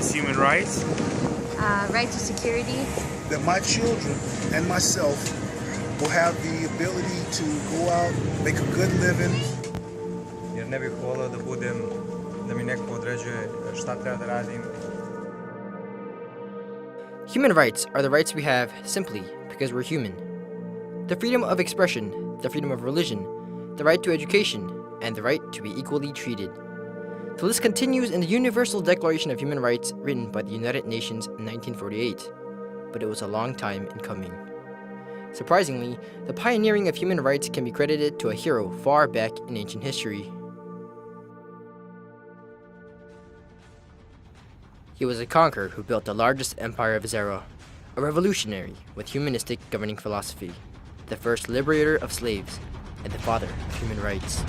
is human rights? Right to security. That my children and myself will have the ability to go out, make a good living. Jer ne bih volio da mi neko određuje šta treba da radim. Human rights are the rights we have simply because we're human. The freedom of expression, the freedom of religion, the right to education, and the right to be equally treated. The list continues in the Universal Declaration of Human Rights written by the United Nations in 1948, but it was a long time in coming. Surprisingly, the pioneering of human rights can be credited to a hero far back in ancient history. He was a conqueror who built the largest empire of his era, a revolutionary with humanistic governing philosophy, the first liberator of slaves, and the father of human rights.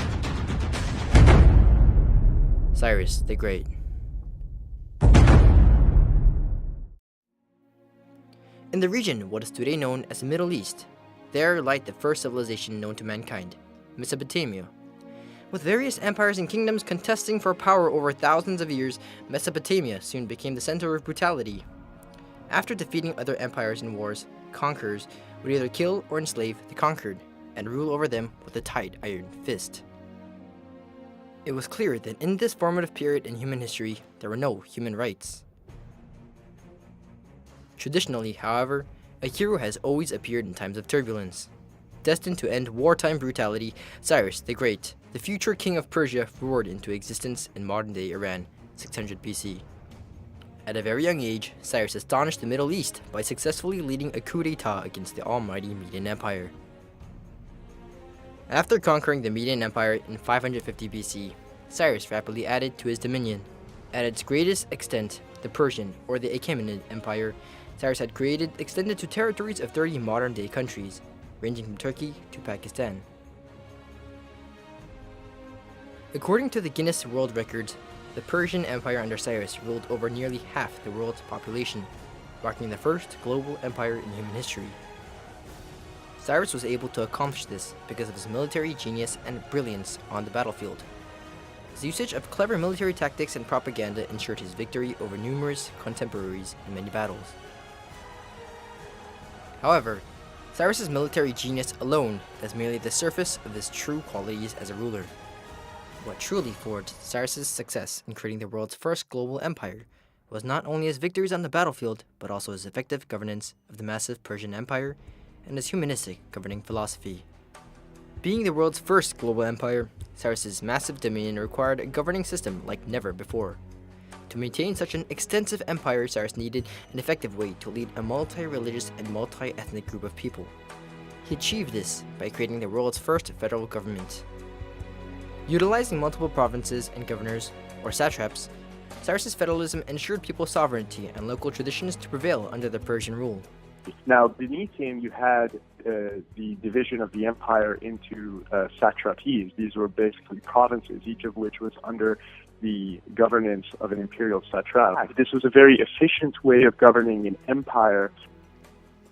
Cyrus the Great. In the region what is today known as the Middle East, there lied the first civilization known to mankind, Mesopotamia. With various empires and kingdoms contesting for power over thousands of years, Mesopotamia soon became the center of brutality. After defeating other empires in wars, conquerors would either kill or enslave the conquered, and rule over them with a tight iron fist. It was clear that in this formative period in human history, there were no human rights. Traditionally, however, a hero has always appeared in times of turbulence. Destined to end wartime brutality, Cyrus the Great, the future king of Persia, roared into existence in modern-day Iran, 600 BC. At a very young age, Cyrus astonished the Middle East by successfully leading a coup d'etat against the almighty Median Empire. After conquering the Median Empire in 550 BC, Cyrus rapidly added to his dominion. At its greatest extent, the Persian, or the Achaemenid Empire, Cyrus had created extended to territories of 30 modern-day countries, ranging from Turkey to Pakistan. According to the Guinness World Records, the Persian Empire under Cyrus ruled over nearly half the world's population, marking the first global empire in human history. Cyrus was able to accomplish this because of his military genius and brilliance on the battlefield. His usage of clever military tactics and propaganda ensured his victory over numerous contemporaries in many battles. However, Cyrus's military genius alone is merely the surface of his true qualities as a ruler. What truly forged Cyrus's success in creating the world's first global empire was not only his victories on the battlefield, but also his effective governance of the massive Persian Empire and his humanistic governing philosophy. Being the world's first global empire, Cyrus's massive dominion required a governing system like never before. To maintain such an extensive empire, Cyrus needed an effective way to lead a multi-religious and multi-ethnic group of people. He achieved this by creating the world's first federal government. Utilizing multiple provinces and governors, or satraps, Cyrus's federalism ensured people's sovereignty and local traditions to prevail under the Persian rule. Now, beneath him, you had the division of the empire into satrapies. These were basically provinces, each of which was under the governance of an imperial satrap. This was a very efficient way of governing an empire.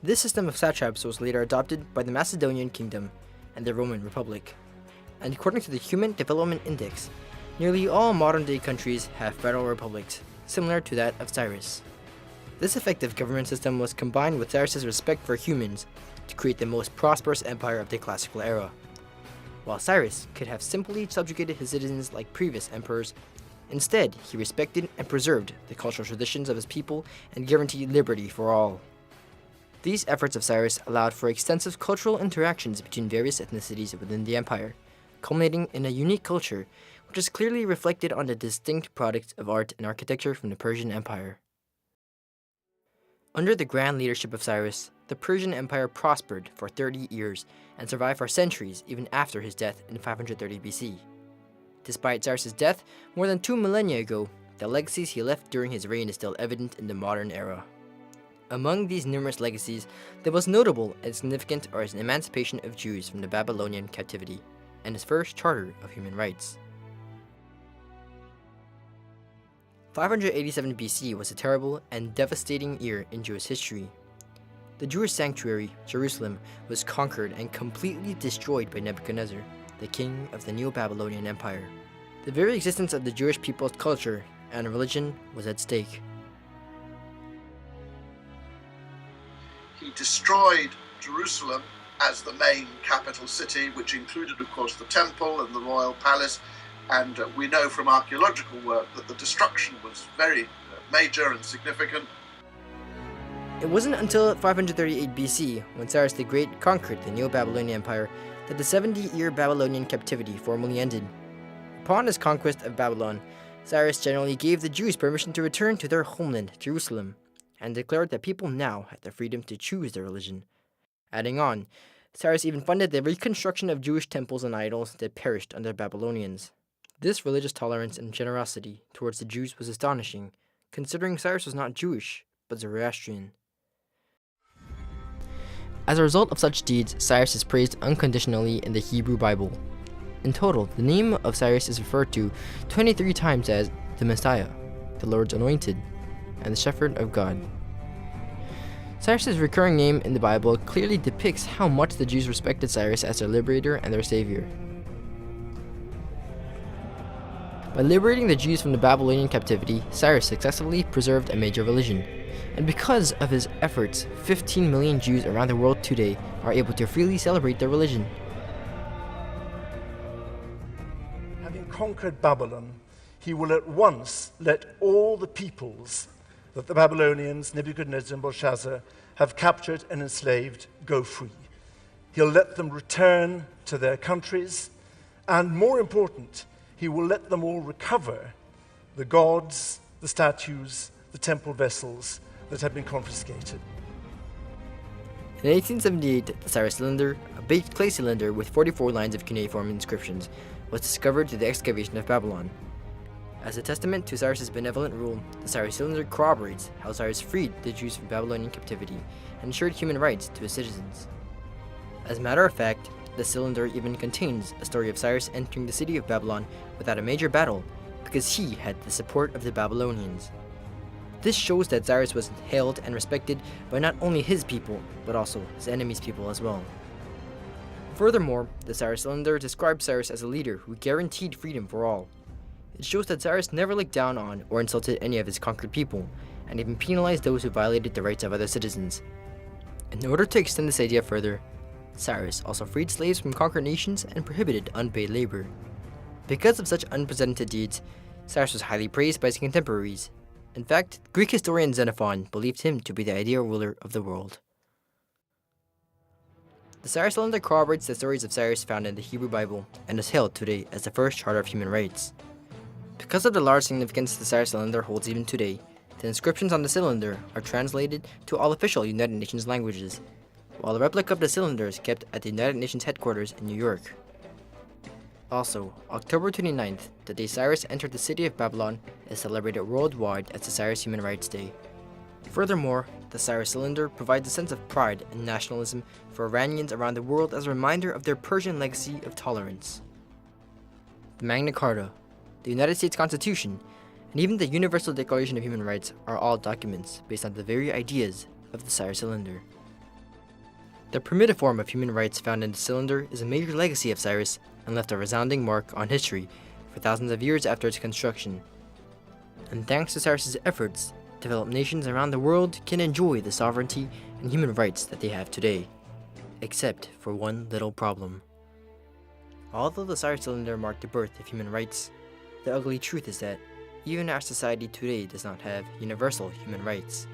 This system of satraps was later adopted by the Macedonian Kingdom and the Roman Republic. And according to the Human Development Index, nearly all modern-day countries have federal republics, similar to that of Cyrus. This effective government system was combined with Cyrus's respect for humans to create the most prosperous empire of the classical era. While Cyrus could have simply subjugated his citizens like previous emperors, instead he respected and preserved the cultural traditions of his people and guaranteed liberty for all. These efforts of Cyrus allowed for extensive cultural interactions between various ethnicities within the empire, culminating in a unique culture which is clearly reflected on the distinct products of art and architecture from the Persian Empire. Under the grand leadership of Cyrus, the Persian Empire prospered for 30 years and survived for centuries even after his death in 530 BC. Despite Cyrus's death more than 2 millennia ago, the legacies he left during his reign is still evident in the modern era. Among these numerous legacies, the most notable and significant are his emancipation of Jews from the Babylonian captivity and his first charter of human rights. 587 BC was a terrible and devastating year in Jewish history. The Jewish sanctuary, Jerusalem, was conquered and completely destroyed by Nebuchadnezzar, the king of the Neo-Babylonian Empire. The very existence of the Jewish people's culture and religion was at stake. he destroyed Jerusalem as the main capital city, which included, of course, the temple and the royal palace. And we know from archaeological work that the destruction was very major and significant. It wasn't until 538 BC, when Cyrus the Great conquered the Neo-Babylonian Empire, that the 70-year Babylonian captivity formally ended. Upon his conquest of Babylon, Cyrus generally gave the Jews permission to return to their homeland, Jerusalem, and declared that people now had the freedom to choose their religion. Adding on, Cyrus even funded the reconstruction of Jewish temples and idols that perished under the Babylonians. This religious tolerance and generosity towards the Jews was astonishing, considering Cyrus was not Jewish, but Zoroastrian. As a result of such deeds, Cyrus is praised unconditionally in the Hebrew Bible. In total, the name of Cyrus is referred to 23 times as the Messiah, the Lord's Anointed, and the Shepherd of God. Cyrus's recurring name in the Bible clearly depicts how much the Jews respected Cyrus as their liberator and their savior. By liberating the Jews from the Babylonian captivity, Cyrus successfully preserved a major religion. And because of his efforts, 15 million Jews around the world today are able to freely celebrate their religion. Having conquered Babylon, he will at once let all the peoples that the Babylonians, Nebuchadnezzar and Belshazzar, have captured and enslaved go free. He'll let them return to their countries, and more important, he will let them all recover the gods, the statues, the temple vessels that have been confiscated. In 1878, the Cyrus cylinder, a baked clay cylinder with 44 lines of cuneiform inscriptions, was discovered through the excavation of Babylon. As a testament to Cyrus's benevolent rule, the Cyrus cylinder corroborates how Cyrus freed the Jews from Babylonian captivity and ensured human rights to his citizens. As a matter of fact, the cylinder even contains a story of Cyrus entering the city of Babylon without a major battle because he had the support of the Babylonians. This shows that Cyrus was hailed and respected by not only his people, but also his enemies' people as well. Furthermore, the Cyrus cylinder describes Cyrus as a leader who guaranteed freedom for all. It shows that Cyrus never looked down on or insulted any of his conquered people, and even penalized those who violated the rights of other citizens. In order to extend this idea further, Cyrus also freed slaves from conquered nations and prohibited unpaid labor. Because of such unprecedented deeds, Cyrus was highly praised by his contemporaries. In fact, Greek historian Xenophon believed him to be the ideal ruler of the world. The Cyrus cylinder corroborates the stories of Cyrus found in the Hebrew Bible and is hailed today as the first charter of human rights. Because of the large significance the Cyrus cylinder holds even today, the inscriptions on the cylinder are translated to all official United Nations languages, while a replica of the cylinder is kept at the United Nations headquarters in New York. Also, October 29th, the day Cyrus entered the city of Babylon, is celebrated worldwide as the Cyrus Human Rights Day. Furthermore, the Cyrus cylinder provides a sense of pride and nationalism for Iranians around the world as a reminder of their Persian legacy of tolerance. The Magna Carta, the United States Constitution, and even the Universal Declaration of Human Rights are all documents based on the very ideas of the Cyrus cylinder. The primitive form of human rights found in the cylinder is a major legacy of Cyrus and left a resounding mark on history for thousands of years after its construction. And thanks to Cyrus's efforts, developed nations around the world can enjoy the sovereignty and human rights that they have today, except for one little problem. Although the Cyrus cylinder marked the birth of human rights, the ugly truth is that even our society today does not have universal human rights.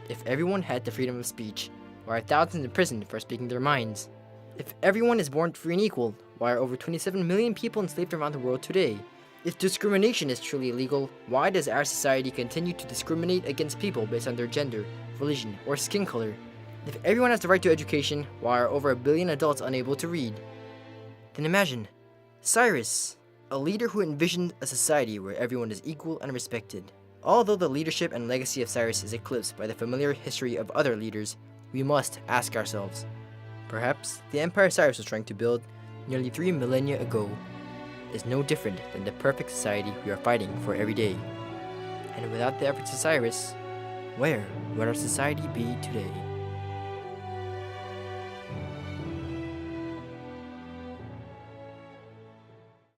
If everyone had the freedom of speech, why are thousands in prison for speaking their minds? If everyone is born free and equal, why are over 27 million people enslaved around the world today? If discrimination is truly illegal, why does our society continue to discriminate against people based on their gender, religion, or skin color? If everyone has the right to education, why are over 1 billion adults unable to read? Then imagine Cyrus, a leader who envisioned a society where everyone is equal and respected. Although the leadership and legacy of Cyrus is eclipsed by the familiar history of other leaders, we must ask ourselves, perhaps the empire Cyrus was trying to build nearly 3 millennia ago is no different than the perfect society we are fighting for every day. And without the efforts of Cyrus, where would our society be today?